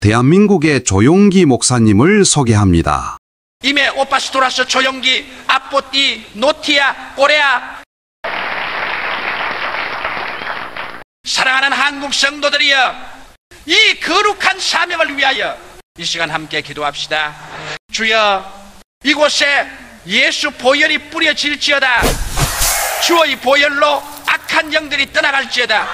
대한민국의 조용기 목사님을 소개합니다. 이메 오파스토라스 조용기 아포띠 노티아 꼬레아. 사랑하는 한국 성도들이여, 이 거룩한 사명을 위하여 이 시간 함께 기도합시다. 주여, 이곳에 예수 보혈이 뿌려질지어다. 주의 보혈로 악한 영들이 떠나갈지어다.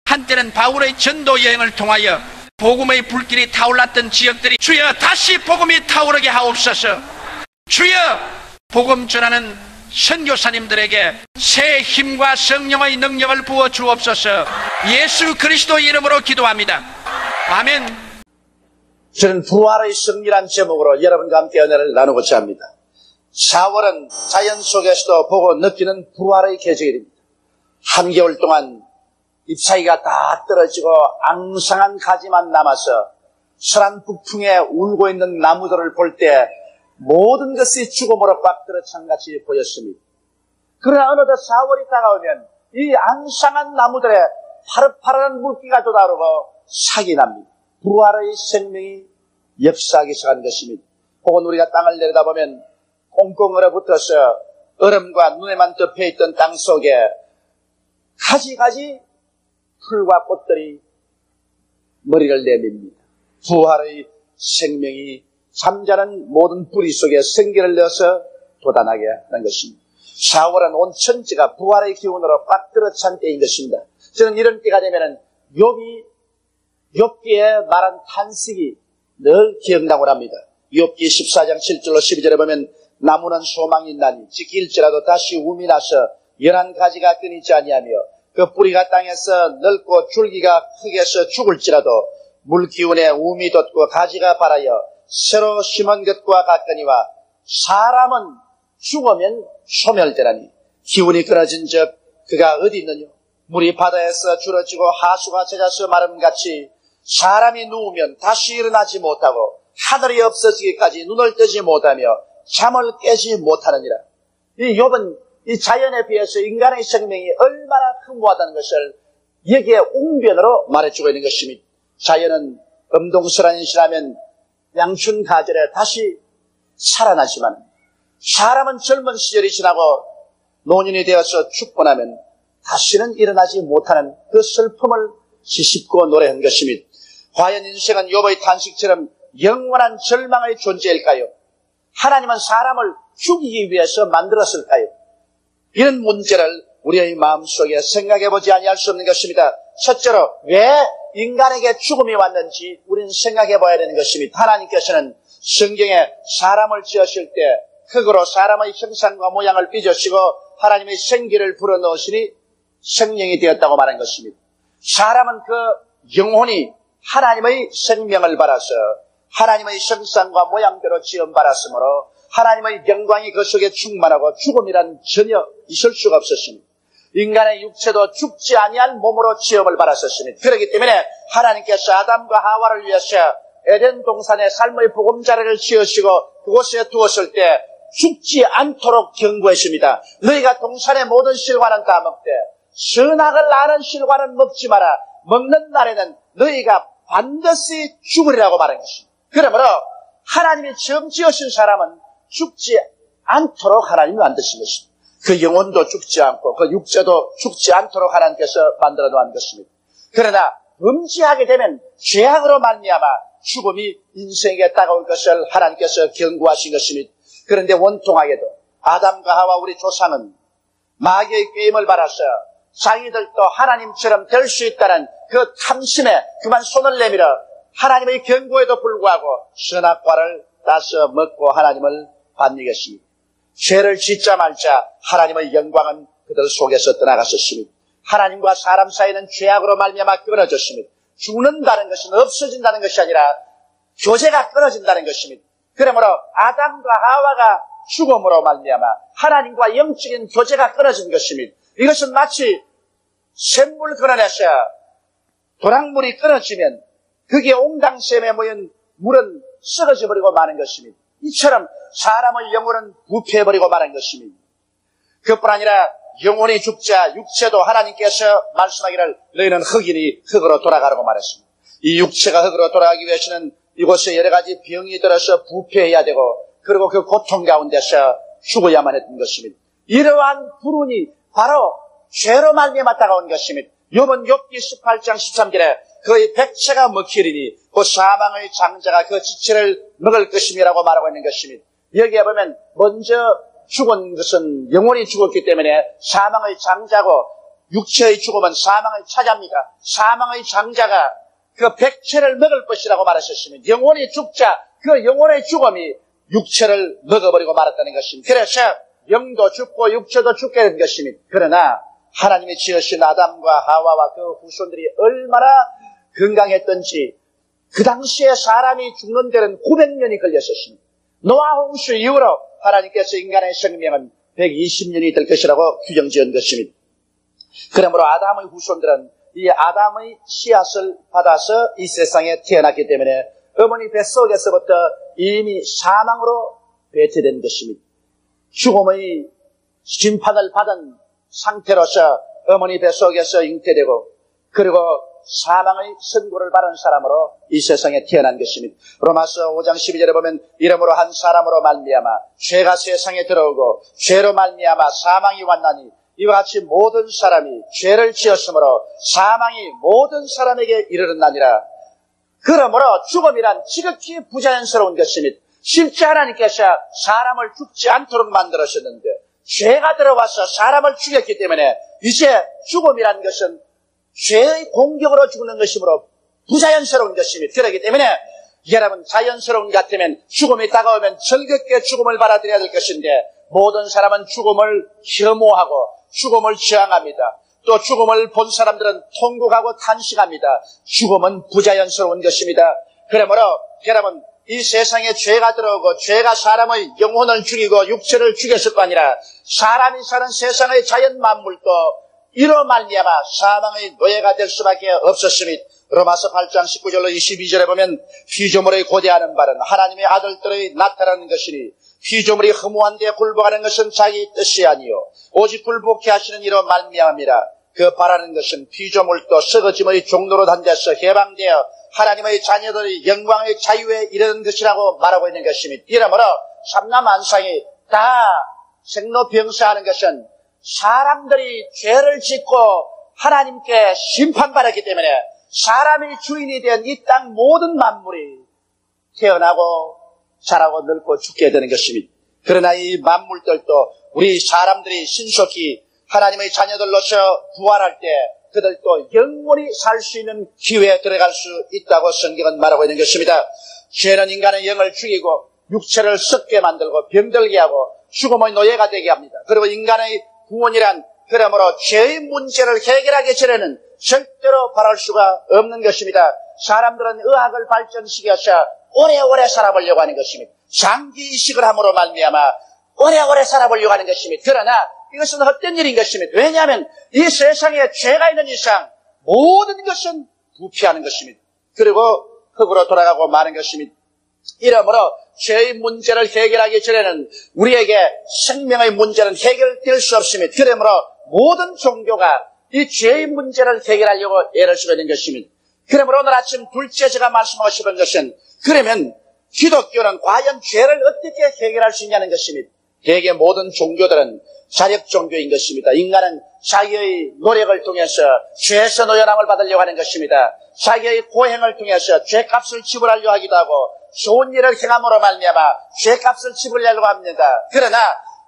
한때는 바울의 전도 여행을 통하여 복음의 불길이 타올랐던 지역들이 주여 다시 복음이 타오르게 하옵소서. 주여, 복음 전하는 선교사님들에게 새 힘과 성령의 능력을 부어 주옵소서. 예수 그리스도 이름으로 기도합니다. 아멘. 저는 부활의 승리란 제목으로 여러분과 함께 은혜를 나누고자 합니다. 4월은 자연 속에서도 보고 느끼는 부활의 계절입니다. 한겨울 동안 잎사귀가 다 떨어지고 앙상한 가지만 남아서 설한 북풍에 울고 있는 나무들을 볼 때 모든 것이 죽음으로 꽉 들어찬 같이 보였습니다. 그러나 어느덧 4월이 다가오면 이 앙상한 나무들에 파릇파릇한 물기가 돋아오르고 싹이 납니다. 부활의 생명이 역사하기 시작한 것입니다. 혹은 우리가 땅을 내려다보면 꽁꽁 얼어붙어서 얼음과 눈에만 덮여있던 땅 속에 가지가지 풀과 꽃들이 머리를 내밉니다. 부활의 생명이 잠자는 모든 뿌리 속에 생기를 내어서 돋아나게 하는 것입니다. 4월은 온 천지가 부활의 기운으로 꽉 들어찬 때인 것입니다. 저는 이런 때가 되면은 욥기에 말한 탄식이 늘 기억나곤 합니다. 욥기 14장 7절로 12절에 보면 나무는 소망이 있나니 지킬지라도 다시 움이 나서 연한 가지가 끊이지 아니하며 그 뿌리가 땅에서 넓고 줄기가 흙에서 죽을지라도 물기운에 움이 돋고 가지가 발하여 새로 심은 것과 같거니와 사람은 죽으면 소멸되라니 기운이 끊어진 적 그가 어디 있느냐. 물이 바다에서 줄어지고 하수가 젖어서 마름같이 사람이 누우면 다시 일어나지 못하고 하늘이 없어지기까지 눈을 뜨지 못하며 잠을 깨지 못하느니라. 이 욥은 이 자연에 비해서 인간의 생명이 얼마나 흠모하다는 것을 여기에 웅변으로 말해주고 있는 것입니다. 자연은 음동설한 일이라면 양춘 가절에 다시 살아나지만 사람은 젊은 시절이 지나고 노년이 되어서 죽고 나면 다시는 일어나지 못하는 그 슬픔을 시씹고 노래한 것입니다. 과연 인생은 욥의 탄식처럼 영원한 절망의 존재일까요? 하나님은 사람을 죽이기 위해서 만들었을까요? 이런 문제를 우리의 마음속에 생각해보지 아니할 수 없는 것입니다. 첫째로 왜 인간에게 죽음이 왔는지 우리는 생각해봐야 되는 것입니다. 하나님께서는 성경에 사람을 지으실 때 흙으로 사람의 형상과 모양을 빚으시고 하나님의 생기를 불어넣으시니 생명이 되었다고 말한 것입니다. 사람은 그 영혼이 하나님의 생명을 받아서 하나님의 형상과 모양대로 지음받았으므로 하나님의 영광이 그 속에 충만하고 죽음이란 전혀 있을 수가 없었습니다. 인간의 육체도 죽지 아니할 몸으로 지음을 받았었습니다. 그렇기 때문에 하나님께서 아담과 하와를 위해서 에덴 동산에 삶의 보금자리를 지으시고 그곳에 두었을 때 죽지 않도록 경고했습니다. 너희가 동산의 모든 실과는 다 먹되 선악을 아는 실과는 먹지 마라. 먹는 날에는 너희가 반드시 죽으리라고 말한 것입니다. 그러므로 하나님이 처음 지으신 사람은 죽지 않도록 하나님이 만드신 것입니다. 그 영혼도 죽지 않고 그 육체도 죽지 않도록 하나님께서 만들어 놓은 것입니다. 그러나 음지하게 되면 죄악으로 말미암아 죽음이 인생에 다가올 것을 하나님께서 경고하신 것입니다. 그런데 원통하게도 아담과 하와 우리 조상은 마귀의 꾀임을 받아서 자기들도 하나님처럼 될 수 있다는 그 탐심에 그만 손을 내밀어 하나님의 경고에도 불구하고 선악과를 따서 먹고 하나님을 반역했습니다. 죄를 짓자 말자 하나님의 영광은 그들 속에서 떠나갔었습니다. 하나님과 사람 사이는 죄악으로 말미암아 끊어졌습니다. 죽는다는 것은 없어진다는 것이 아니라 교제가 끊어진다는 것입니다. 그러므로 아담과 하와가 죽음으로 말미암아 하나님과 영적인 교제가 끊어진 것입니다. 이것은 마치 샘물 끊어내서 도랑물이 끊어지면 거기에 옹당샘에 모인 물은 썩어져 버리고 마는 것입니다. 이처럼 사람의 영혼은 부패해버리고 마는 것입니다. 그뿐 아니라 영혼이 죽자 육체도 하나님께서 말씀하기를 너희는 흙이니 흙으로 돌아가라고 말했습니다. 이 육체가 흙으로 돌아가기 위해서는 이곳에 여러 가지 병이 들어서 부패해야 되고 그리고 그 고통 가운데서 죽어야만 했던 것입니다. 이러한 불운이 바로 죄로 말미암아 다가온 것입니다. 욥은 욥기 18장 13절에 그의 백체가 먹히리니 그 사망의 장자가 그 지체를 먹을 것임이라고 말하고 있는 것입니다. 여기에 보면 먼저 죽은 것은 영원히 죽었기 때문에 사망의 장자고 육체의 죽음은 사망의 차자입니다. 사망의 장자가 그 백체를 먹을 것이라고 말하셨습니다. 영원히 죽자 그 영원의 죽음이 육체를 먹어버리고 말았다는 것입니다. 그래서 영도 죽고 육체도 죽게 된 것입니다. 그러나 하나님이 지으신 아담과 하와와 그 후손들이 얼마나 건강했던지 그 당시에 사람이 죽는 데는 900년이 걸렸었습니다. 노아 홍수 이후로 하나님께서 인간의 생명은 120년이 될 것이라고 규정지은 것입니다. 그러므로 아담의 후손들은 이 아담의 씨앗을 받아서 이 세상에 태어났기 때문에 어머니 뱃속에서부터 이미 사망으로 배제된 것입니다. 죽음의 심판을 받은 상태로서 어머니 뱃속에서 잉태되고 그리고 사망의 선고를 받은 사람으로 이 세상에 태어난 것입니다. 로마서 5장 12절에 보면 이러므로 한 사람으로 말미암아 죄가 세상에 들어오고 죄로 말미암아 사망이 왔나니 이와 같이 모든 사람이 죄를 지었으므로 사망이 모든 사람에게 이르렀나니라. 그러므로 죽음이란 지극히 부자연스러운 것입니다. 실제 하나님께서 사람을 죽지 않도록 만들으셨는데 죄가 들어와서 사람을 죽였기 때문에 이제 죽음이란 것은 죄의 공격으로 죽는 것이므로 부자연스러운 것입니다. 그렇기 때문에 여러분 자연스러운 것 같으면 죽음이 다가오면 즐겁게 죽음을 받아들여야 될 것인데 모든 사람은 죽음을 혐오하고 죽음을 저항합니다. 또 죽음을 본 사람들은 통곡하고 탄식합니다. 죽음은 부자연스러운 것입니다. 그러므로 여러분 이 세상에 죄가 들어오고 죄가 사람의 영혼을 죽이고 육체를 죽였을 거 아니라 사람이 사는 세상의 자연 만물도 이로 말미암아 사망의 노예가 될 수밖에 없었습니다. 로마서 8장 19절로 22절에 보면 피조물의 고대하는 바는 하나님의 아들들의 나타나는 것이니 피조물이 허무한 데 굴복하는 것은 자기 뜻이 아니요 오직 굴복해 하시는 이로 말미암이라. 그 바라는 것은 피조물도 썩어짐의 종로로 단자서 해방되어 하나님의 자녀들의 영광의 자유에 이르는 것이라고 말하고 있는 것입니다. 이러므로 삼라만상이 다 생로병사하는 것은 사람들이 죄를 짓고 하나님께 심판받았기 때문에 사람이 주인이 된 이 땅 모든 만물이 태어나고 자라고 늙고 죽게 되는 것입니다. 그러나 이 만물들도 우리 사람들이 신속히 하나님의 자녀들로서 부활할 때 그들도 영원히 살 수 있는 기회에 들어갈 수 있다고 성경은 말하고 있는 것입니다. 죄는 인간의 영을 죽이고 육체를 썩게 만들고 병들게 하고 죽음의 노예가 되게 합니다. 그리고 인간의 구원이란 그러므로 죄의 문제를 해결하기 전에는 절대로 바랄 수가 없는 것입니다. 사람들은 의학을 발전시켜서 오래오래 살아보려고 하는 것입니다. 장기 이식을 함으로 말미암아 오래오래 살아보려고 하는 것입니다. 그러나 이것은 헛된 일인 것입니다. 왜냐하면 이 세상에 죄가 있는 이상 모든 것은 부패하는 것입니다. 그리고 흙으로 돌아가고 마는 것입니다. 이러므로 죄의 문제를 해결하기 전에는 우리에게 생명의 문제는 해결될 수 없습니다. 그러므로 모든 종교가 이 죄의 문제를 해결하려고 애를 쓰고 있는 것입니다. 그러므로 오늘 아침 둘째 제가 말씀하고 싶은 것은 그러면 기독교는 과연 죄를 어떻게 해결할 수 있냐는 것입니다. 대개 모든 종교들은 자력 종교인 것입니다. 인간은 자기의 노력을 통해서 죄에서 노연함을 받으려고 하는 것입니다. 자기의 고행을 통해서 죄값을 지불하려고 하기도 하고 좋은 일을 행함으로 말미암아 죄값을 지불하려고 합니다. 그러나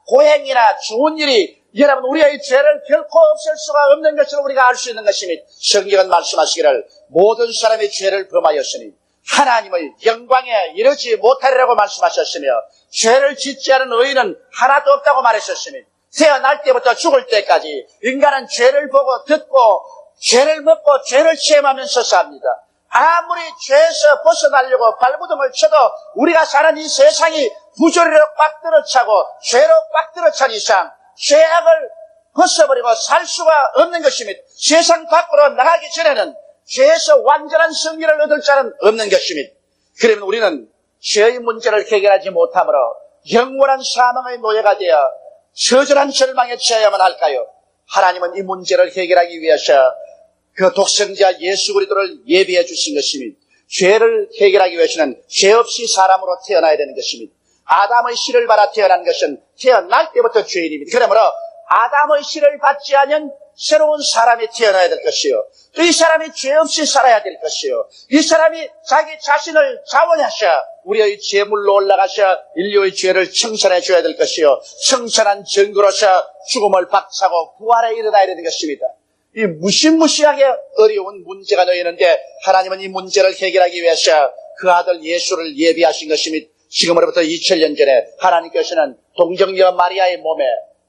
고행이나 좋은 일이 여러분 우리의 죄를 결코 없앨 수가 없는 것을 우리가 알 수 있는 것입니다. 성경은 말씀하시기를 모든 사람이 죄를 범하였으니 하나님의 영광에 이르지 못하리라고 말씀하셨으며 죄를 짓지 않은 의인은 하나도 없다고 말하셨으니 태어날 때부터 죽을 때까지 인간은 죄를 보고 듣고 죄를 먹고 죄를 체험하면서 삽니다. 아무리 죄에서 벗어나려고 발버둥을 쳐도 우리가 사는 이 세상이 부조리로 꽉 들어차고 죄로 꽉 들어찬 이상 죄악을 벗어버리고 살 수가 없는 것입니다. 세상 밖으로 나가기 전에는 죄에서 완전한 승리를 얻을 자는 없는 것입니다. 그러면 우리는 죄의 문제를 해결하지 못함으로 영원한 사망의 노예가 되어 처절한 절망에 처해야만 할까요? 하나님은 이 문제를 해결하기 위해서 그 독생자 예수 그리스도를 예비해 주신 것입니다. 죄를 해결하기 위해서는 죄 없이 사람으로 태어나야 되는 것입니다. 아담의 씨를 받아 태어난 것은 태어날 때부터 죄인입니다. 그러므로 아담의 씨를 받지 않은 새로운 사람이 태어나야 될 것이요. 또 이 사람이 죄 없이 살아야 될 것이요. 이 사람이 자기 자신을 자원하셔 우리의 죄물로 올라가셔 인류의 죄를 청산해 줘야 될 것이요. 청산한 증거로서 죽음을 박차고 부활에 일어나야 되는 것입니다. 이 무시무시하게 어려운 문제가 놓이는데 하나님은 이 문제를 해결하기 위해서 그 아들 예수를 예비하신 것입니다. 지금으로부터 2000년 전에 하나님께서는 동정녀 마리아의 몸에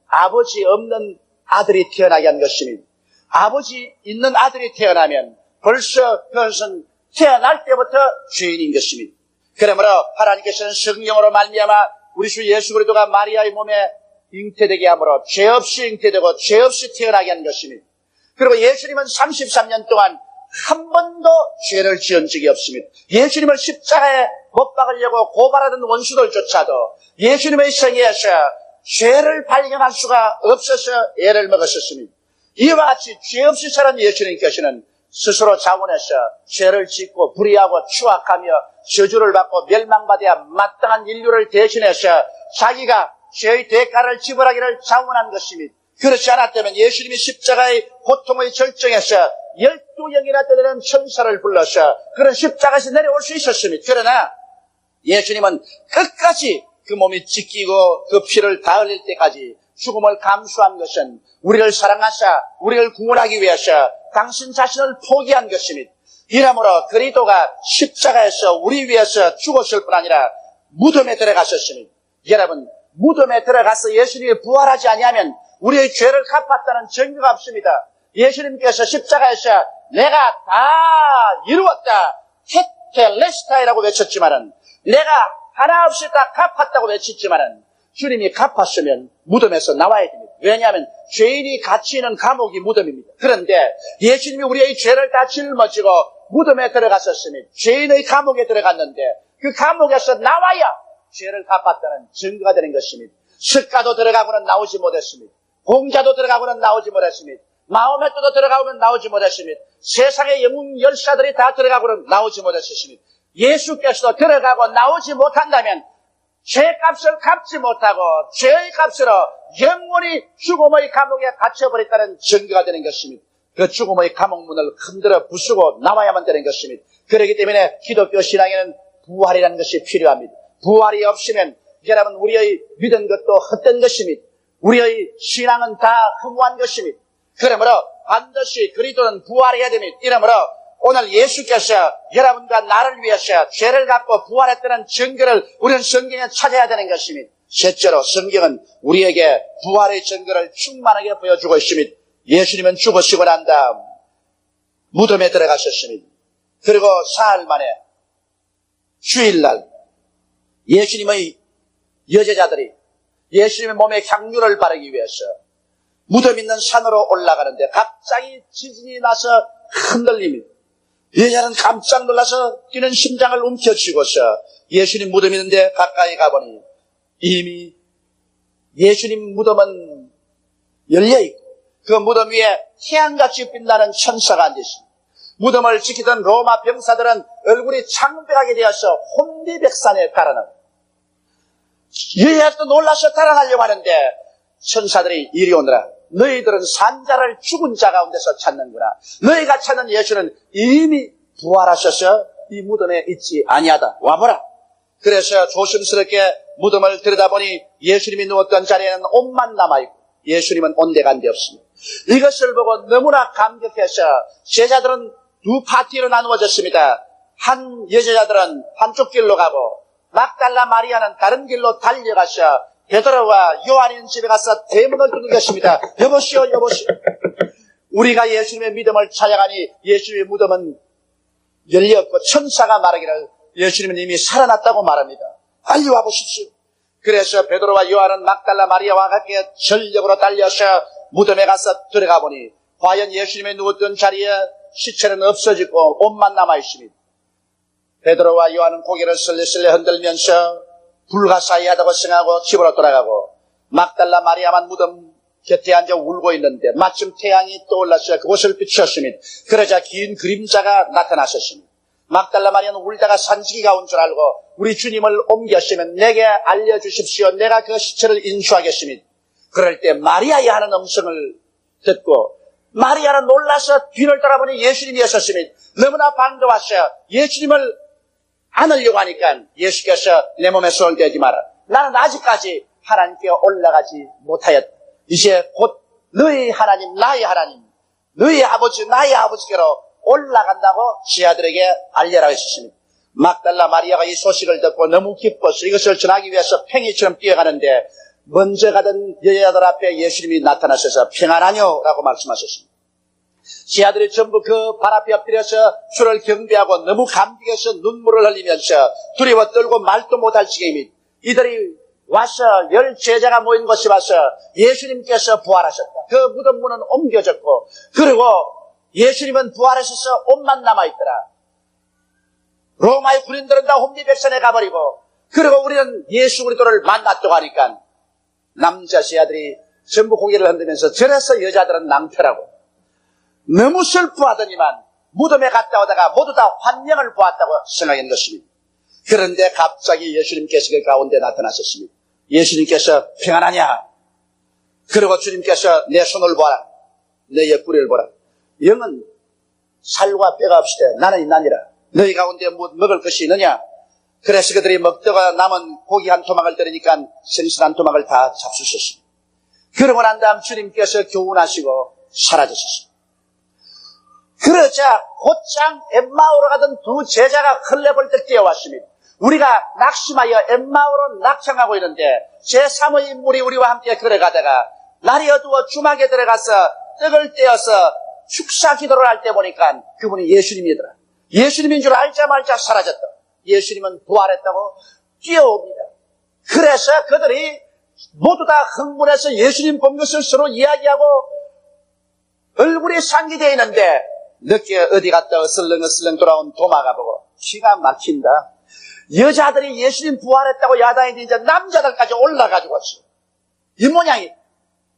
아버지 없는 아들이 태어나게 한 것입니다. 아버지 있는 아들이 태어나면 벌써 그것은 태어날 때부터 죄인인 것입니다. 그러므로 하나님께서는 성령으로 말미암아 우리 주 예수 그리스도가 마리아의 몸에 잉태되게 함으로 죄 없이 잉태되고 죄 없이 태어나게 한 것입니다. 그리고 예수님은 33년 동안 한 번도 죄를 지은 적이 없습니다. 예수님을 십자가에 못 박으려고 고발하던 원수들조차도 예수님의 생애에서 죄를 발견할 수가 없어서 애를 먹었었습니다. 이와 같이 죄 없이 살은 예수님께서는 스스로 자원해서 죄를 짓고 불의하고 추악하며 저주를 받고 멸망받아야 마땅한 인류를 대신해서 자기가 죄의 대가를 지불하기를 자원한 것입니다. 그렇지 않았다면 예수님이 십자가의 고통의 절정에서 12영이나 되는 천사를 불러서 그런 십자가에서 내려올 수 있었습니다. 그러나 예수님은 끝까지 그 몸이 찢기고 그 피를 다 흘릴 때까지 죽음을 감수한 것은 우리를 사랑하사 우리를 구원하기 위해서 당신 자신을 포기한 것입니다. 이러므로 그리스도가 십자가에서 우리 위해서 죽었을 뿐 아니라 무덤에 들어가셨습니다. 여러분, 무덤에 들어가서 예수님이 부활하지 아니하면 우리의 죄를 갚았다는 증거가 없습니다. 예수님께서 십자가에서 내가 다 이루었다, 테텔레스타이라고 외쳤지만은 내가 하나 없이 다 갚았다고 외쳤지만은 주님이 갚았으면 무덤에서 나와야 됩니다. 왜냐하면 죄인이 갇혀 있는 감옥이 무덤입니다. 그런데 예수님이 우리의 죄를 다 짊어지고 무덤에 들어갔었으면 죄인의 감옥에 들어갔는데 그 감옥에서 나와야 죄를 갚았다는 증거가 되는 것입니다. 석가도 들어가고는 나오지 못했습니다. 공자도 들어가고는 나오지 못했습니다. 마호메트도 들어가고는 나오지 못했습니다. 세상의 영웅 열사들이 다 들어가고는 나오지 못했습니다. 예수께서도 들어가고 나오지 못한다면 죄값을 갚지 못하고 죄의 값으로 영원히 죽음의 감옥에 갇혀버렸다는 증거가 되는 것입니다. 그 죽음의 감옥문을 흔들어 부수고 나와야만 되는 것입니다. 그렇기 때문에 기독교 신앙에는 부활이라는 것이 필요합니다. 부활이 없으면 여러분 우리의 믿은 것도 헛된 것입니다. 우리의 신앙은 다 허무한 것입니다. 그러므로 반드시 그리스도는 부활해야 됩니다. 이러므로 오늘 예수께서 여러분과 나를 위해서 죄를 갚고 부활했다는 증거를 우리는 성경에 찾아야 되는 것입니다. 셋째로 성경은 우리에게 부활의 증거를 충만하게 보여주고 있습니다. 예수님은 죽으시고 난 다음 무덤에 들어가셨습니다. 그리고 사흘 만에 주일날 예수님의 여제자들이 예수님의 몸에 향유를 바르기 위해서 무덤 있는 산으로 올라가는데 갑자기 지진이 나서 흔들립니다. 여자는 깜짝 놀라서 뛰는 심장을 움켜쥐고서 예수님 무덤 있는데 가까이 가보니 이미 예수님 무덤은 열려있고 그 무덤 위에 태양같이 빛나는 천사가 앉으십니다. 무덤을 지키던 로마 병사들은 얼굴이 창백하게 되어서 혼비백산에 달아나고 여자도 놀라서 달아나려고 하는데 천사들이 이리 오너라. 너희들은 산자를 죽은 자 가운데서 찾는구나. 너희가 찾는 예수는 이미 부활하셔서 이 무덤에 있지 아니하다. 와보라. 그래서 조심스럽게 무덤을 들여다보니 예수님이 누웠던 자리에는 옷만 남아있고 예수님은 온데간데 없습니다. 이것을 보고 너무나 감격해서 제자들은 두 파티로 나누어졌습니다. 한 여제자들은 한쪽 길로 가고 막달라 마리아는 다른 길로 달려가서 베드로와 요한인 집에 가서 대문을 두는 것입니다. 여보시오, 여보시오. 우리가 예수님의 믿음을 찾아가니 예수님의 무덤은 열렸고 천사가 말하기를 예수님은 이미 살아났다고 말합니다. 빨리 와보십시오. 그래서 베드로와 요한은 막달라 마리아와 함께 전력으로 달려서 무덤에 가서 들어가 보니 과연 예수님의 누웠던 자리에 시체는 없어지고 옷만 남아있습니다. 베드로와 요한은 고개를 슬레슬레 흔들면서 불가사의하다고 생각하고 집으로 돌아가고 막달라 마리아만 무덤 곁에 앉아 울고 있는데 마침 태양이 떠올라서 그곳을 비추었으니 그러자 긴 그림자가 나타나셨으니 막달라 마리아는 울다가 산지기가 온 줄 알고 우리 주님을 옮겼으면 내게 알려주십시오. 내가 그 시체를 인수하겠으니 그럴 때 마리아의 하는 음성을 듣고 마리아는 놀라서 뒤를 돌아보니 예수님이었으니 너무나 반가웠어요. 예수님을 안으려고 하니까 예수께서 내 몸에 손을 대지 마라. 나는 아직까지 하나님께 올라가지 못하였다. 이제 곧 너희 하나님, 나의 하나님, 너희 아버지, 나의 아버지께로 올라간다고 제 아들에게 알려라 했습니다. 막달라 마리아가 이 소식을 듣고 너무 기뻐서 이것을 전하기 위해서 팽이처럼 뛰어가는데 먼저 가던 여자들 앞에 예수님이 나타나셔서 평안하뇨 라고 말씀하셨습니다. 제 아들이 전부 그 발 앞에 엎드려서 주를 경배하고 너무 감격해서 눈물을 흘리면서 두려워 떨고 말도 못할 지경입니다. 이들이 와서 10 제자가 모인 곳에 와서 예수님께서 부활하셨다. 그 무덤 문은 옮겨졌고 그리고 예수님은 부활하셔서 옷만 남아있더라. 로마의 군인들은 다 혼비백산에 가버리고 그리고 우리는 예수 그리스도를 만났다고 하니까 남자 세 아들이 전부 고개를 흔들면서 저래서 여자들은 낭패라고 너무 슬퍼하더니만 무덤에 갔다 오다가 모두 다 환영을 보았다고 생각한 것입니다. 그런데 갑자기 예수님께서 그 가운데 나타나셨습니다. 예수님께서 평안하냐? 그리고 주님께서 내 손을 보아라. 내 옆구리를 보라. 영은 살과 뼈가 없으되 나는 있나니라. 너희 가운데 먹을 것이 있느냐? 그래서 그들이 먹다가 남은 고기 한 토막을 때리니까 생선 한 토막을 다 잡수셨습니다. 그러고 난 다음 주님께서 교훈하시고 사라지셨습니다. 그러자 곧장 엠마오로 가던 두 제자가 흘레벌떡 뛰어왔습니다. 우리가 낙심하여 엠마오로 낙창하고 있는데 제3의 인물이 우리와 함께 걸어가다가 날이 어두워 주막에 들어가서 떡을 떼어서 축사 기도를 할 때 보니까 그분이 예수님이더라. 예수님인 줄 알자마자 사라졌다. 예수님은 부활했다고 뛰어옵니다. 그래서 그들이 모두 다 흥분해서 예수님 본 것을 서로 이야기하고 얼굴이 상기되어 있는데 늦게 어디 갔다 어슬렁어슬렁 돌아온 도마가 보고 기가 막힌다. 여자들이 예수님 부활했다고 야단이 이제 남자들까지 올라가지고 왔어. 이 모양이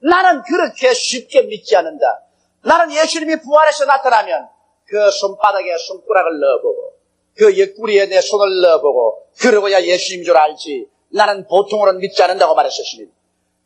나는 그렇게 쉽게 믿지 않는다. 나는 예수님이 부활해서 나타나면 그 손바닥에 손가락을 넣어보고 그 옆구리에 내 손을 넣어보고 그러고야 예수님인 줄 알지 나는 보통으로는 믿지 않는다고 말했었습니다.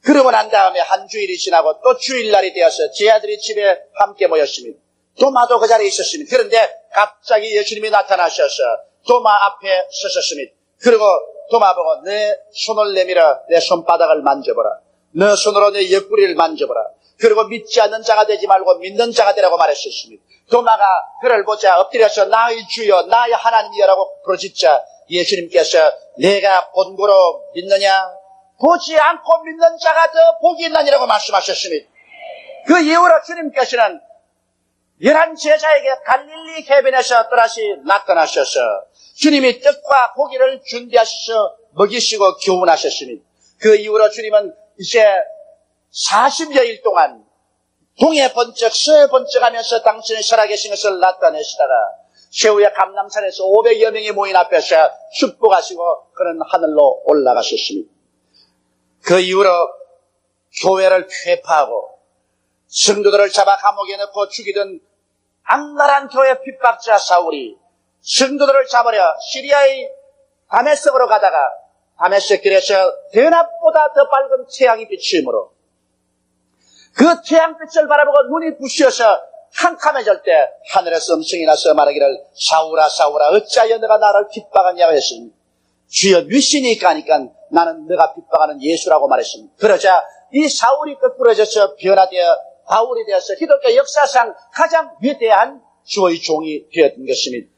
그러고 난 다음에 한 주일이 지나고 또 주일날이 되어서 제 아들이 집에 함께 모였습니다. 도마도 그 자리에 있었습니다. 그런데 갑자기 예수님이 나타나셔서 도마 앞에 서셨습니다. 그리고 도마 보고 내 손을 내밀어 내 손바닥을 만져보라. 내 손으로 내 옆구리를 만져보라. 그리고 믿지 않는 자가 되지 말고 믿는 자가 되라고 말했었습니다. 도마가 그를 보자 엎드려서 나의 주여 나의 하나님이여라고 부르짖자 예수님께서 내가 본 거로 믿느냐? 보지 않고 믿는 자가 더 복이 있나니라고 말씀하셨습니다. 그 이후로 주님께서는 11 제자에게 갈릴리 해변에서 또다시 나타나셔서 주님이 떡과 고기를 준비하셔서 먹이시고 교훈하셨습니다. 그 이후로 주님은 이제 40여일 동안 동해 번쩍 서해 번쩍 하면서 당신의 살아계신 것을 나타내시다가 최후의 감람산에서 500여 명이 모인 앞에서 축복하시고 그는 하늘로 올라가셨습니다. 그 이후로 교회를 폐파하고 성도들을 잡아 감옥에 넣고 죽이던 악랄한 교회 핍박자 사울이 성도들을 잡으려 시리아의 다메섹으로 가다가 다메섹 길에서 대낮보다 더 밝은 태양이 비추므로 그 태양빛을 바라보고 눈이 부시어서 캄캄해질 때 하늘에서 음성이 나서 말하기를 사울아 사울아 어찌하여 너가 나를 핍박하냐고 했습니다. 주여 믿으시니까 하니까 나는 너가 핍박하는 예수라고 말했습니다. 그러자 이 사울이 거꾸러져서 변화되어 바울이 되어서 기독교 역사상 가장 위대한 주의 종이 되었던 것입니다.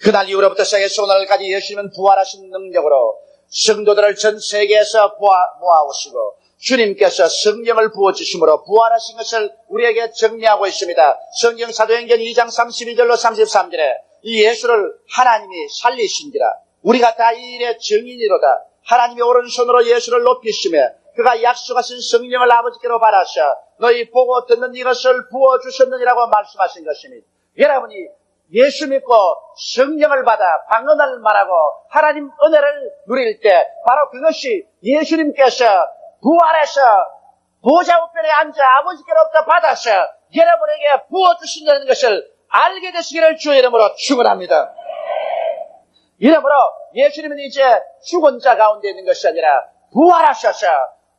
그날 이후로부터 시작해서 오늘까지 예수님은 부활하신 능력으로 성도들을 전 세계에서 모아오시고 주님께서 성령을 부어주심으로 부활하신 것을 우리에게 정리하고 있습니다. 성경 사도행전 2장 32절로 33절에 이 예수를 하나님이 살리신지라 우리가 다 이 일의 증인이로다. 하나님이 오른손으로 예수를 높이시며 그가 약속하신 성령을 아버지께로 받아서 너희 보고 듣는 이것을 부어주셨느니라고 말씀하신 것입니다. 여러분이 예수 믿고 성령을 받아 방언을 말하고 하나님 은혜를 누릴 때 바로 그것이 예수님께서 부활해서 보좌 우편에 앉아 아버지께로부터 받아서 여러분에게 부어주신다는 것을 알게 되시기를 주의 이름으로 축원합니다. 이러므로 예수님은 이제 죽은 자 가운데 있는 것이 아니라 부활하셔서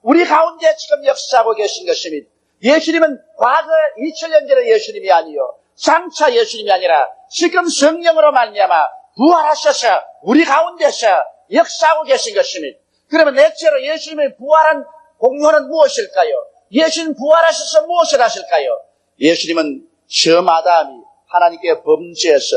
우리 가운데 지금 역사하고 계신 것입니다. 예수님은 과거 2000년 전의 예수님이 아니요 장차 예수님이 아니라 지금 성령으로 말미암아 부활하셔서 우리 가운데서 역사하고 계신 것입니다. 그러면 넷째로 예수님의 부활한 공로는 무엇일까요? 예수님 부활하셔서 무엇을 하실까요? 예수님은 처음 아담이 하나님께 범죄해서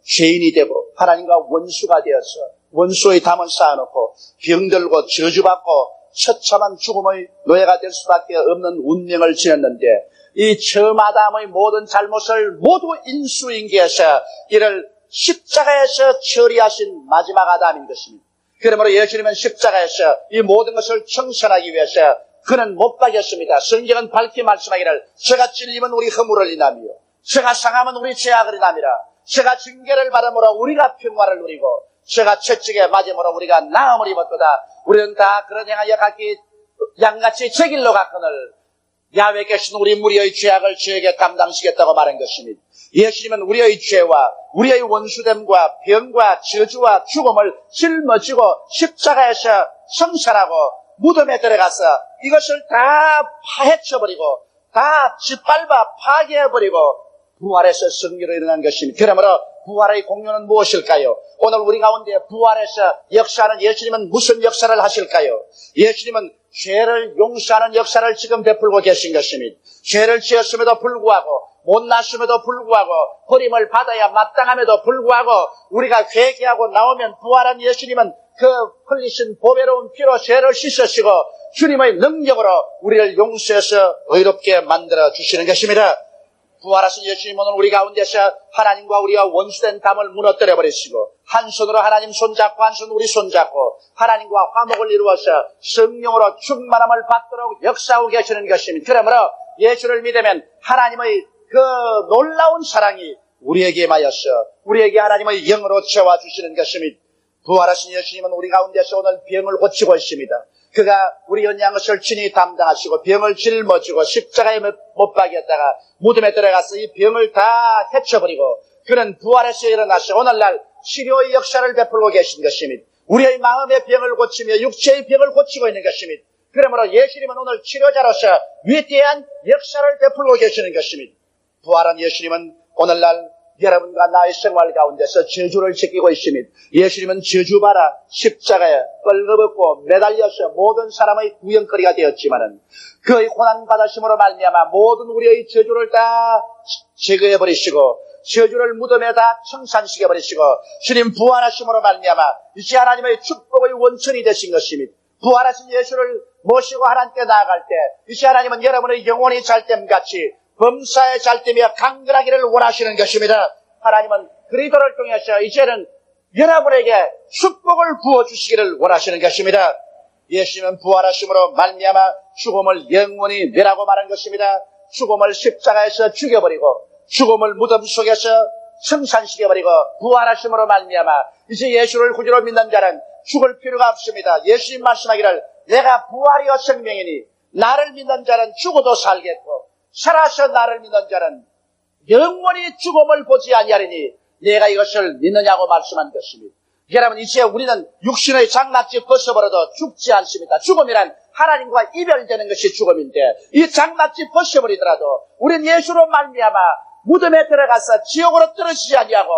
죄인이 되고 하나님과 원수가 되어서 원수의 담을 쌓아놓고 병들고 저주받고 처참한 죽음의 노예가 될 수밖에 없는 운명을 지녔는데 이 처음 아담의 모든 잘못을 모두 인수인계해서 이를 십자가에서 처리하신 마지막 아담인 것입니다. 그러므로 예수님은 십자가에서 이 모든 것을 청산하기 위해서 그는 못 박였습니다. 성경은 밝히 말씀하기를 저가 찔리면 우리 허물을 인하며 저가 상하면 우리 죄악을 인함이라. 저가 징계를 받음으로 우리가 평화를 누리고 저가 채찍에 맞음으로 우리가 나음을 입었도다. 우리는 다 그런 행하여 각기 양같이 제 길로 갔거늘 야외에 계신 우리 무리의 죄악을 저에게 감당시겠다고 말한 것입니다. 예수님은 우리의 죄와 우리의 원수됨과 병과 저주와 죽음을 짊어지고 십자가에서 성산하고 무덤에 들어가서 이것을 다 파헤쳐버리고 다 짓밟아 파괴해버리고 부활해서 승리로 일어난 것입니다. 그러므로 부활의 공로는 무엇일까요? 오늘 우리 가운데 부활해서 역사하는 예수님은 무슨 역사를 하실까요? 예수님은 죄를 용서하는 역사를 지금 베풀고 계신 것입니다. 죄를 지었음에도 불구하고 못났음에도 불구하고 버림을 받아야 마땅함에도 불구하고 우리가 회개하고 나오면 부활한 예수님은 그 흘리신 보배로운 피로 죄를 씻으시고 주님의 능력으로 우리를 용서해서 의롭게 만들어 주시는 것입니다. 부활하신 예수님 오늘 우리 가운데서 하나님과 우리가 원수된 담을 무너뜨려 버리시고 한 손으로 하나님 손잡고 한 손으로 우리 손잡고 하나님과 화목을 이루어서 성령으로 충만함을 받도록 역사하고 계시는 것입니다. 그러므로 예수를 믿으면 하나님의 그 놀라운 사랑이 우리에게 임하여서 우리에게 하나님의 영으로 채워주시는 것입니다. 부활하신 예수님은 우리 가운데서 오늘 병을 고치고 있습니다. 그가 우리 연약한 것을 친히 담당하시고 병을 짊어지고 십자가에 못 박였다가 무덤에 들어가서 이 병을 다 헤쳐버리고 그는 부활해서 일어나서 오늘날 치료의 역사를 베풀고 계신 것입니다. 우리의 마음의 병을 고치며 육체의 병을 고치고 있는 것입니다. 그러므로 예수님은 오늘 치료자로서 위대한 역사를 베풀고 계시는 것입니다. 부활한 예수님은 오늘날 여러분과 나의 생활 가운데서 저주를 지키고 있습니다. 예수님은 저주받아 십자가에 뻘거벗고 매달려서 모든 사람의 구경거리가 되었지만은 그의 고난받으심으로 말미암아 모든 우리의 저주를 다 제거해버리시고 저주를 무덤에 다 청산시켜버리시고 주님 부활하심으로 말미암아 이제 하나님의 축복의 원천이 되신 것입니다. 부활하신 예수를 모시고 하나님께 나아갈 때 이제 하나님은 여러분의 영혼이 잘됨같이 범사에 잘되며 강건하기를 원하시는 것입니다. 하나님은 그리스도를 통해서 이제는 여러분에게 축복을 부어주시기를 원하시는 것입니다. 예수님은 부활하심으로 말미암아 죽음을 영원히 멸하고 말한 것입니다. 죽음을 십자가에서 죽여버리고 죽음을 무덤 속에서 청산시켜버리고 부활하심으로 말미암아 이제 예수를 구주로 믿는 자는 죽을 필요가 없습니다. 예수님 말씀하기를 내가 부활이요 생명이니 나를 믿는 자는 죽어도 살겠고 살아서 나를 믿는 자는 영원히 죽음을 보지 아니하리니 내가 이것을 믿느냐고 말씀한 것입니다. 여러분 이제 우리는 육신의 장난집 벗어버려도 죽지 않습니다. 죽음이란 하나님과 이별되는 것이 죽음인데 이 장난집 벗어버리더라도 우리는 예수로 말미암아 무덤에 들어가서 지옥으로 떨어지지 아니하고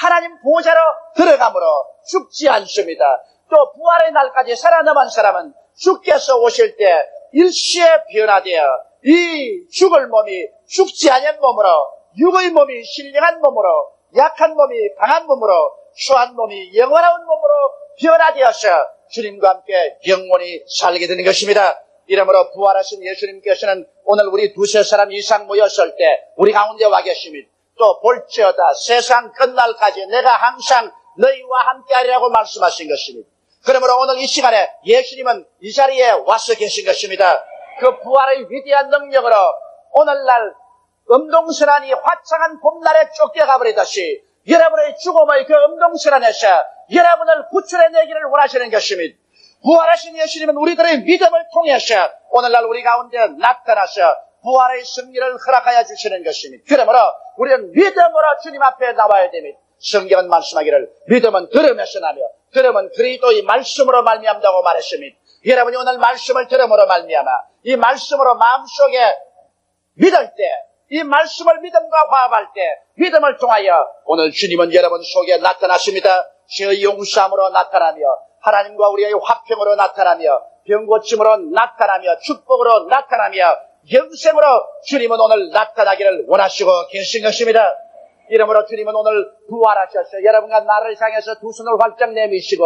하나님 보좌로 들어가므로 죽지 않습니다. 또 부활의 날까지 살아남은 사람은 주께서 오실 때 일시에 변화되어 이 죽을 몸이 죽지 않은 몸으로 육의 몸이 신령한 몸으로 약한 몸이 강한 몸으로 추한 몸이 영원한 몸으로 변화되어서 주님과 함께 영원히 살게 되는 것입니다. 이러므로 부활하신 예수님께서는 오늘 우리 두세 사람 이상 모였을 때 우리 가운데 와 계십니다. 또 볼지어다 세상 끝날까지 내가 항상 너희와 함께하리라고 말씀하신 것입니다. 그러므로 오늘 이 시간에 예수님은 이 자리에 와서 계신 것입니다. 그 부활의 위대한 능력으로 오늘날 음동선안이 화창한 봄날에 쫓겨가 버리듯이 여러분의 죽음의 그 음동선안에서 여러분을 구출해내기를 원하시는 것입니다. 부활하신 예수님은 우리들의 믿음을 통해서 오늘날 우리 가운데 나타나서 부활의 승리를 허락하여 주시는 것입니다. 그러므로 우리는 믿음으로 주님 앞에 나와야 됩니다. 성경은 말씀하기를 믿음은 들으면서 나며 들음은 그리스도의 말씀으로 말미암다고 말했습니다. 여러분이 오늘 말씀을 들음으로 말미암아 이 말씀으로 마음속에 믿을 때, 이 말씀을 믿음과 화합할 때 믿음을 통하여 오늘 주님은 여러분 속에 나타나십니다. 죄의 용서함으로 나타나며 하나님과 우리의 화평으로 나타나며 병고침으로 나타나며 축복으로 나타나며 영생으로 주님은 오늘 나타나기를 원하시고 계신 것입니다. 이러므로 주님은 오늘 부활하셔서 여러분과 나를 향해서 두 손을 활짝 내미시고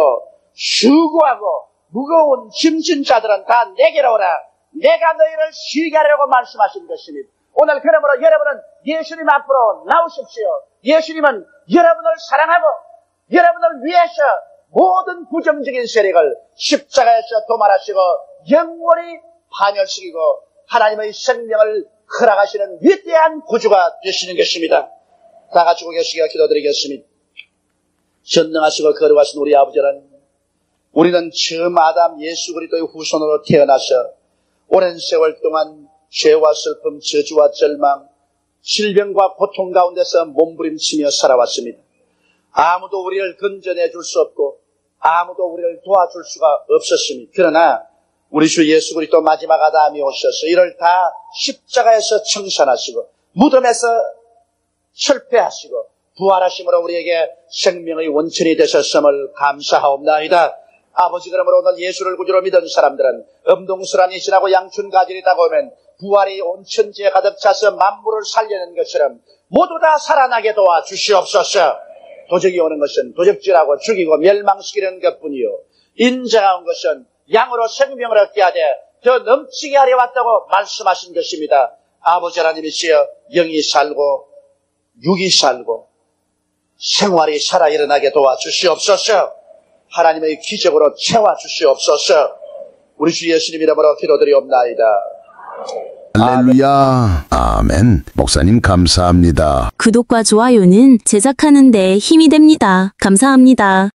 수고하고 무거운 짐진 자들은 다 내게로 오라. 내가 너희를 쉬게 하려고 말씀하신 것입니다. 오늘 그러므로 여러분은 예수님 앞으로 나오십시오. 예수님은 여러분을 사랑하고 여러분을 위해서 모든 부정적인 세력을 십자가에서 도말하시고 영원히 파멸시키고 하나님의 생명을 허락하시는 위대한 구주가 되시는 것입니다. 다 같이 고개 숙여 기도드리겠습니다. 전능하시고 거룩하신 우리 아버지는 우리는 처음 아담 예수 그리스도의 후손으로 태어나서 오랜 세월 동안 죄와 슬픔, 저주와 절망, 질병과 고통 가운데서 몸부림치며 살아왔습니다. 아무도 우리를 건져내 줄 수 없고 아무도 우리를 도와줄 수가 없었습니다. 그러나 우리 주 예수 그리스도 마지막 아담이 오셔서 이를 다 십자가에서 청산하시고 무덤에서 철폐하시고 부활하심으로 우리에게 생명의 원천이 되셨음을 감사하옵나이다. 아버지, 그러므로 오늘 예수를 구주로 믿은 사람들은 엄동설한이 지나고 양춘가질이 다가오면 부활이 온 천지에 가득 차서 만물을 살리는 것처럼 모두 다 살아나게 도와주시옵소서. 도적이 오는 것은 도적질하고 죽이고 멸망시키는 것뿐이요 인자가 온 것은 양으로 생명을 얻게 하되 더 넘치게 하려 왔다고 말씀하신 것입니다. 아버지 하나님이시여, 영이 살고 육이 살고 생활이 살아 일어나게 도와주시옵소서. 하나님의 기적으로 채워주시옵소서. 우리 주 예수님 이름으로 기도드리옵나이다. 할렐루야. 아멘. 목사님 감사합니다. 구독과 좋아요는 제작하는 데 힘이 됩니다. 감사합니다.